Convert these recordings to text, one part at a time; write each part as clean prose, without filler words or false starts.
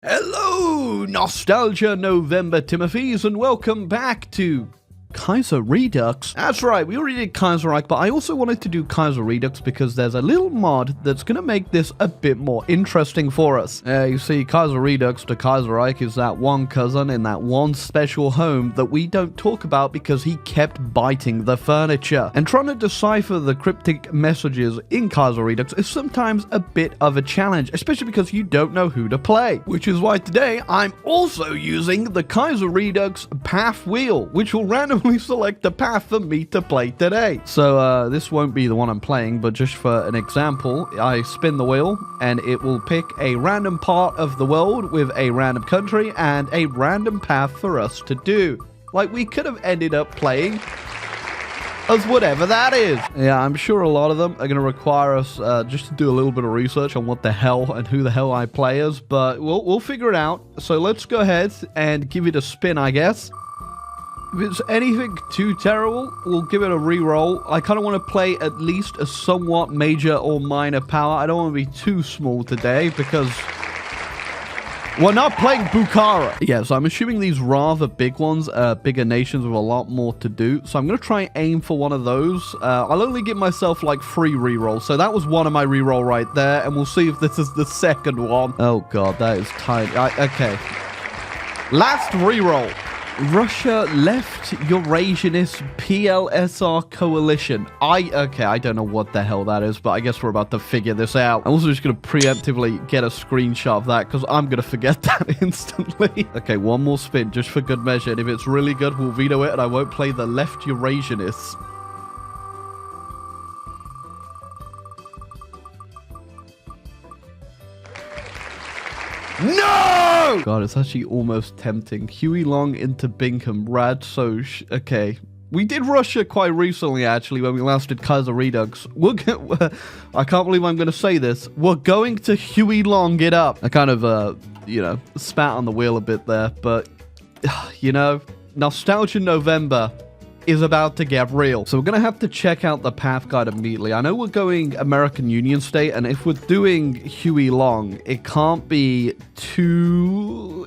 Hello, Nostalgia November Timothy's, and welcome back to Kaiser Redux. That's right, we already did Kaiser Reich, but I also wanted to do Kaiser Redux because there's a little mod that's going to make this a bit more interesting for us. You see, Kaiser Redux to Kaiser Reich is that one cousin in that one special home that we don't talk about because he kept biting the furniture. And trying to decipher the cryptic messages in Kaiser Redux is sometimes a bit of a challenge, especially because you don't know who to play. Which is why today I'm also using the Kaiser Redux path wheel, which will randomly select the path for me to play today. So this won't be the one I'm playing, but just for an example, I spin the wheel and it will pick a random part of the world with a random country and a random path for us to do. Like, we could have ended up playing as whatever that is. Yeah, I'm sure a lot of them are going to require us just to do a little bit of research on what the hell and who the hell I play as, but we'll figure it out. So let's go ahead and give it a spin, I guess. If it's anything too terrible, we'll give it a re-roll. I kind of want to play at least a somewhat major or minor power. I don't want to be too small today because we're not playing Bukhara. Yeah, so I'm assuming these rather big ones, bigger nations with a lot more to do. So I'm going to try and aim for one of those. I'll only give myself like 3 re-rolls. So that was one of my re-roll right there. And we'll see if this is the second one. Oh, God, that is tiny. Okay. Last re-roll. Russia left Eurasianist PLSR coalition. Okay, I don't know what the hell that is, but I guess we're about to figure this out. I'm also just going to preemptively get a screenshot of that because I'm going to forget that instantly. Okay, one more spin just for good measure. And if it's really good, we'll veto it and I won't play the left Eurasianists. No! God, it's actually almost tempting. Huey Long into Bingham. Rad Soch. Okay. We did Russia quite recently, actually, when we last did Kaiser Redux. I can't believe I'm going to say this. We're going to Huey Long it up. I kind of, spat on the wheel a bit there, but, Nostalgia November is about to get real. So we're going to have to check out the path guide immediately. I know we're going American Union State, and if we're doing Huey Long, it can't be too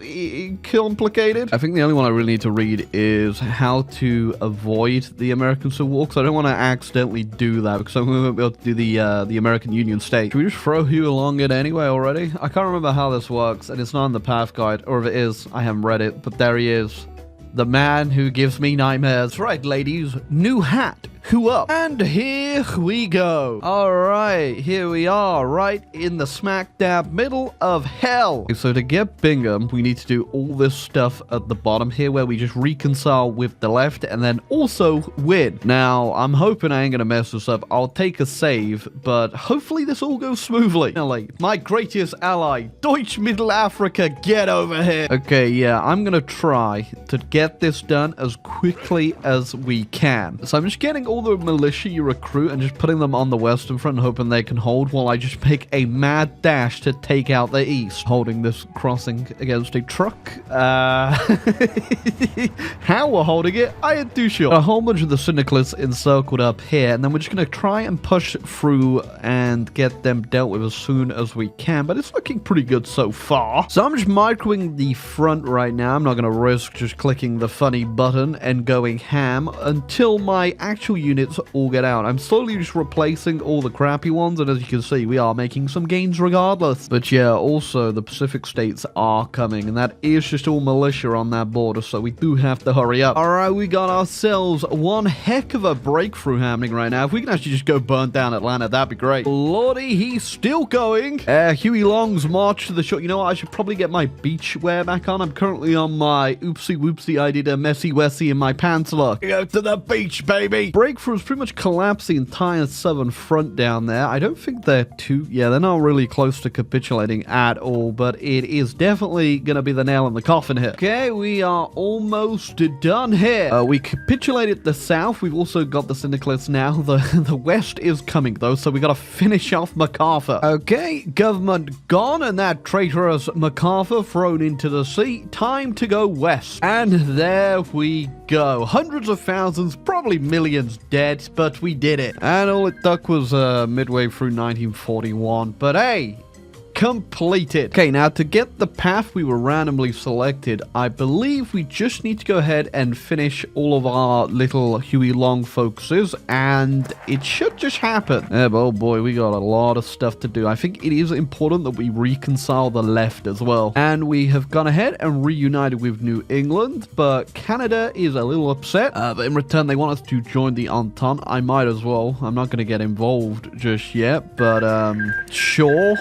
complicated. I think the only one I really need to read is how to avoid the American Civil War, because I don't want to accidentally do that, because I won't be able to do the American Union State. Can we just throw Huey Long in anyway already? I can't remember how this works, and it's not in the path guide, or if it is, I haven't read it, but there he is. The man who gives me nightmares. Right, ladies. New hat. Who up? And here we go. All right, here we are, right in the smack dab middle of hell. Okay, so to get Bingham, we need to do all this stuff at the bottom here where we just reconcile with the left and then also win. Now, I'm hoping I ain't gonna mess this up. I'll take a save, but hopefully this all goes smoothly. Now, like, my greatest ally, Deutsch Middle Africa, get over here. Okay, yeah, I'm gonna try to get this done as quickly as we can. So I'm just getting all the militia you recruit and just putting them on the western front and hoping they can hold while I just make a mad dash to take out the east. Holding this crossing against a truck. How we're holding it, I ain't too sure. A whole bunch of the syndicalists encircled up here, and then we're just going to try and push through and get them dealt with as soon as we can, but it's looking pretty good so far. So I'm just microing the front right now. I'm not going to risk just clicking the funny button and going ham until my actual units all get out. I'm slowly just replacing all the crappy ones, and as you can see, we are making some gains regardless. But yeah, also the Pacific states are coming, and that is just all militia on that border, so we do have to hurry up. Alright, we got ourselves one heck of a breakthrough happening right now. If we can actually just go burn down Atlanta, that'd be great. Lordy, he's still going. Huey Long's march to the shore. You know what? I should probably get my beach wear back on. I'm currently on my oopsie whoopsie, I did a messy wessy in my pants look. Go to the beach, baby. Breakthroughs pretty much collapsed the entire southern front down there. I don't think they're they're not really close to capitulating at all, but it is definitely gonna be the nail in the coffin here. Okay, we are almost done here. We capitulated the south. We've also got the syndicalists now. The west is coming though, so we gotta finish off MacArthur. Okay, government gone, and that traitorous MacArthur thrown into the sea. Time to go west. And there we go. Hundreds of thousands, probably millions dead, but we did it. And all it took was midway through 1941. But hey, completed. Okay, now to get the path we were randomly selected, I believe we just need to go ahead and finish all of our little Huey Long focuses, and it should just happen. Yeah, but oh boy, we got a lot of stuff to do. I think it is important that we reconcile the left as well. And we have gone ahead and reunited with New England, but Canada is a little upset. But in return, they want us to join the Entente. I might as well. I'm not going to get involved just yet, but sure.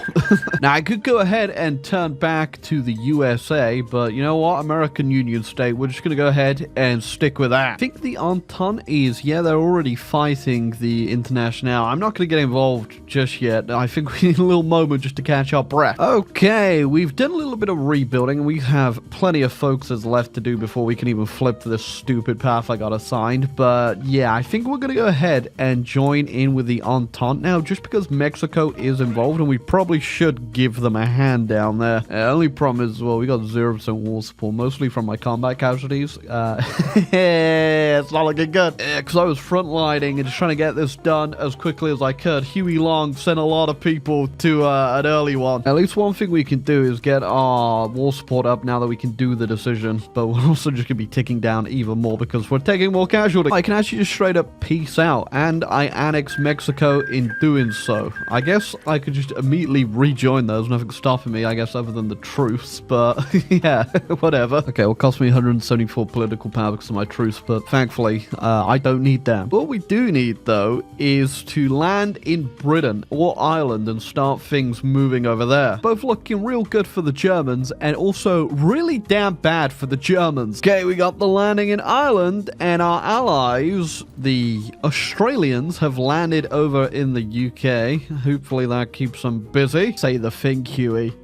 Now, I could go ahead and turn back to the USA, but you know what? American Union State, we're just going to go ahead and stick with that. I think the Entente is, yeah, they're already fighting the International. I'm not going to get involved just yet. I think we need a little moment just to catch our breath. Okay, we've done a little bit of rebuilding, and we have plenty of focuses left to do before we can even flip to this stupid path I got assigned. But yeah, I think we're going to go ahead and join in with the Entente now, just because Mexico is involved, and we probably should give them a hand down there. The only problem is, well, we got 0% war support, mostly from my combat casualties. It's not looking good. Because I was frontlining and just trying to get this done as quickly as I could. Huey Long sent a lot of people to an early one. At least one thing we can do is get our war support up now that we can do the decision. But we're also just going to be ticking down even more because we're taking more casualties. I can actually just straight up peace out. And I annex Mexico in doing so. I guess I could just immediately rejoin those. Nothing stopping me, I guess, other than the truce. But yeah, whatever. Okay, it'll cost me 174 political power because of my truce. But thankfully, I don't need them. What we do need, though, is to land in Britain or Ireland and start things moving over there. Both looking real good for the Germans and also really damn bad for the Germans. Okay, we got the landing in Ireland, and our allies, the Australians, have landed over in the UK. Hopefully that keeps them busy. Say the thing, Huey.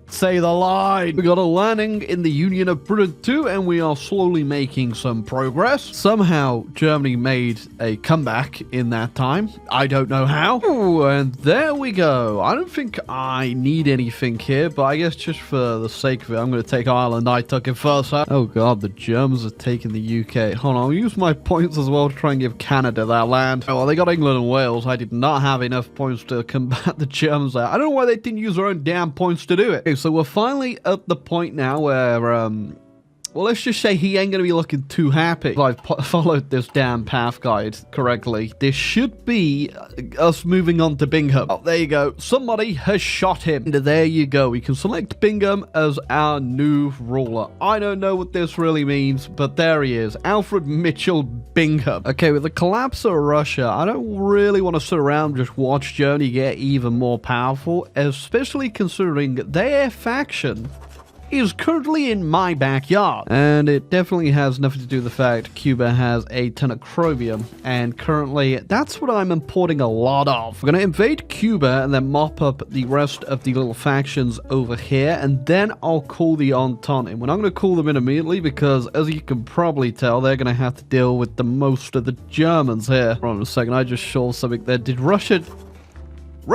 Say the line. We got a landing in the Union of Britain too, and we are slowly making some progress. Somehow Germany made a comeback in that time. I don't know how. Ooh, and there we go. I don't think I need anything here, but I guess just for the sake of it, I'm going to take Ireland. I took it first. Oh god, the Germans are taking the UK. Hold on, I'll use my points as well to try and give Canada that land. Oh, well, they got England and Wales. I did not have enough points to combat the Germans there. I don't know why they didn't use their own damn points to do it. Okay, so we're finally at the point now where, well, let's just say he ain't going to be looking too happy. If I've followed this damn path guide correctly, this should be us moving on to Bingham. Oh, there you go. Somebody has shot him. And there you go. We can select Bingham as our new ruler. I don't know what this really means, but there he is. Alfred Mitchell Bingham. Okay, with the collapse of Russia, I don't really want to sit around and just watch Germany get even more powerful, especially considering their faction is currently in my backyard. And it definitely has nothing to do with the fact Cuba has a ton of chromium, and currently that's what I'm importing a lot of. We're going to invade Cuba and then mop up the rest of the little factions over here, and then I'll call the Entente in. We're not going to call them in immediately because, as you can probably tell, they're going to have to deal with the most of the Germans here. Hold on a second, I just saw something there. Did Russia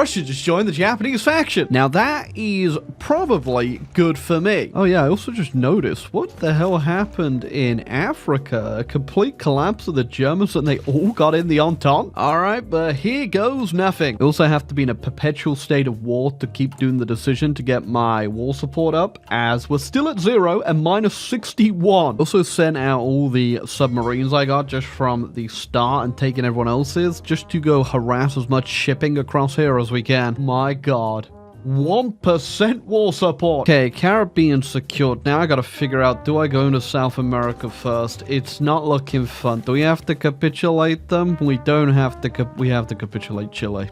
just joined the Japanese faction. Now that is probably good for me. Oh yeah, I also just noticed, what the hell happened in Africa? A complete collapse of the Germans and they all got in the Entente? Alright, but here goes nothing. I also have to be in a perpetual state of war to keep doing the decision to get my war support up, as we're still at 0 and minus 61. Also sent out all the submarines I got just from the start and taking everyone else's just to go harass as much shipping across here as we can. My god. 1% war support. Okay, Caribbean secured. Now I gotta figure out, do I go into South America first? It's not looking fun. Do we have to capitulate them? We don't have to. We have to capitulate Chile.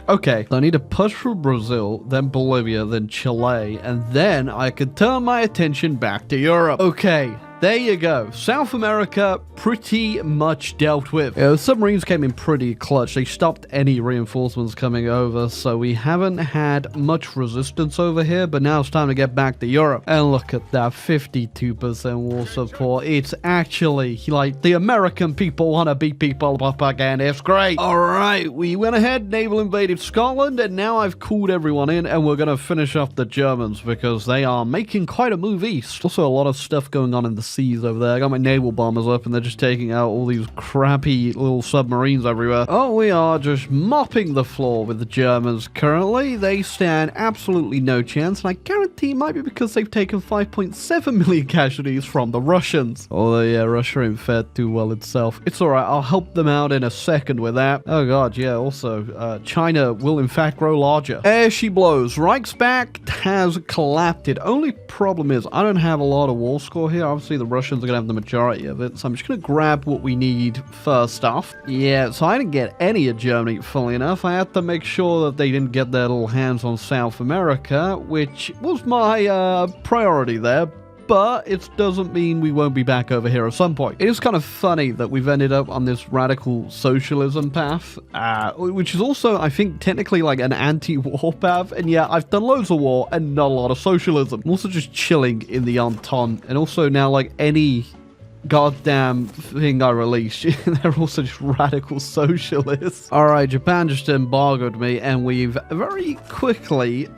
Okay, so I need to push through Brazil, then Bolivia, then Chile, and then I can turn my attention back to Europe. Okay, there you go. South America pretty much dealt with. The submarines came in pretty clutch. They stopped any reinforcements coming over, so we haven't had much resistance over here, but now it's time to get back to Europe. And look at that, 52% war support. It's actually like the American people want to beat people up again. It's great. All right, we went ahead, naval invaded Scotland, and now I've called everyone in, and we're going to finish off the Germans because they are making quite a move east. Also, a lot of stuff going on in the seas over there. I got my naval bombers up and they're just taking out all these crappy little submarines everywhere. Oh, we are just mopping the floor with the Germans currently. They stand absolutely no chance, and I guarantee it might be because they've taken 5.7 million casualties from the Russians. Although, yeah, Russia ain't fared too well itself. It's alright, I'll help them out in a second with that. Oh god, yeah, also, China will in fact grow larger. There she blows. Reichsback has collapsed. Only problem is, I don't have a lot of war score here. Obviously, the Russians are going to have the majority of it, so I'm just going to grab what we need first off. Yeah, so I didn't get any of Germany, funnily enough. I had to make sure that they didn't get their little hands on South America, which was my priority there. But it doesn't mean we won't be back over here at some point. It is kind of funny that we've ended up on this radical socialism path, which is also, I think, technically like an anti-war path. And yeah, I've done loads of war and not a lot of socialism. I'm also just chilling in the Entente. And also now, like, any goddamn thing I released, they're also just radical socialists. Alright, Japan just embargoed me, and we've very quickly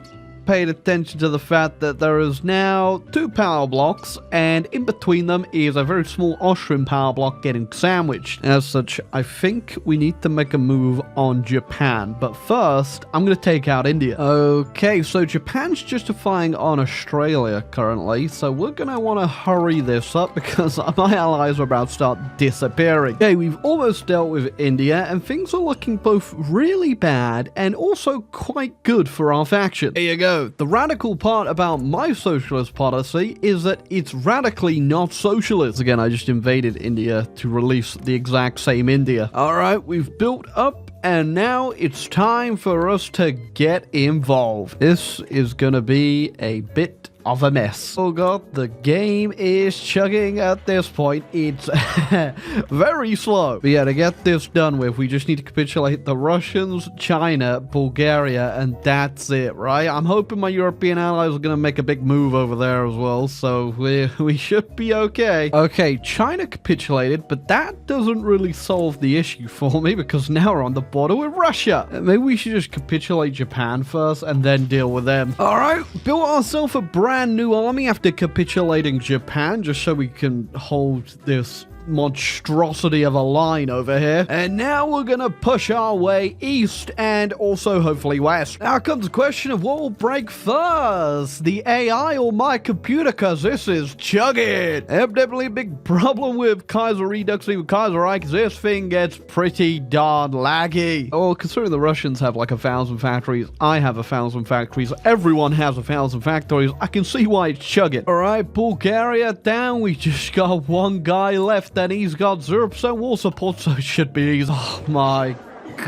paid attention to the fact that there is now 2 power blocks, and in between them is a very small Austrian power block getting sandwiched. As such, I think we need to make a move on Japan, but first, I'm going to take out India. Okay, so Japan's justifying on Australia currently, so we're going to want to hurry this up because my allies are about to start disappearing. Okay, we've almost dealt with India, and things are looking both really bad and also quite good for our faction. There you go. The radical part about my socialist policy is that it's radically not socialist. Again, I just invaded India to release the exact same India. Alright, we've built up, and now it's time for us to get involved. This is gonna be a bit of a mess. Oh god, the game is chugging at this point. It's very slow. But yeah, to get this done with, we just need to capitulate the Russians, China, Bulgaria, and that's it, right? I'm hoping my European allies are going to make a big move over there as well, so we should be okay. Okay, China capitulated, but that doesn't really solve the issue for me because now we're on the border with Russia. Maybe we should just capitulate Japan first and then deal with them. Alright, built ourselves a brand new army after capitulating Japan just so we can hold this monstrosity of a line over here. And now we're gonna push our way east and also hopefully west. Now comes the question of what will break first, the AI or my computer, because this is chugging. I have definitely a big problem with Kaiser Redux with Kaiser Reich. This thing gets pretty darn laggy. Well, considering the Russians have like 1,000 factories, I have 1,000 factories, everyone has 1,000 factories, I can see why it's chugging. Alright, Bulgaria down, we just got one guy left. Then he's got 0% war support, so it should be easy. Oh my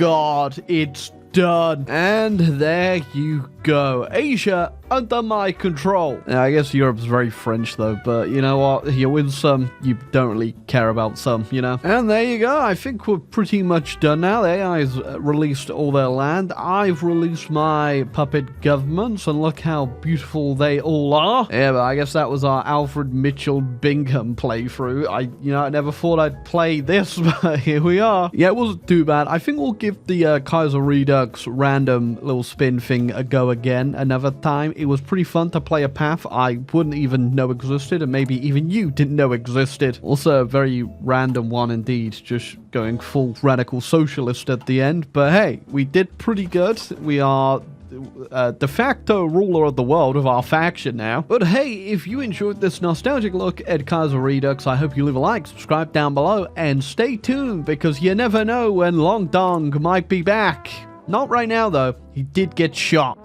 god, it's done. And there you go. Asia under my control. Now, I guess Europe's very French though, but you know what? You win some, you don't really care about some, you know? And there you go. I think we're pretty much done now. The AI's released all their land. I've released my puppet governments, and look how beautiful they all are. Yeah, but I guess that was our Alfred Mitchell Bingham playthrough. I never thought I'd play this, but here we are. Yeah, it wasn't too bad. I think we'll give the Kaiser Redux random little spin thing a go again another time. It was pretty fun to play a path I wouldn't even know existed, and maybe even you didn't know existed. Also a very random one indeed, just going full radical socialist at the end. But hey, we did pretty good. We are de facto ruler of the world of our faction now. But hey, if you enjoyed this nostalgic look at Kaiser Redux, I hope you leave a like, subscribe down below, and stay tuned because you never know when Long Dong might be back. Not right now though, he did get shot.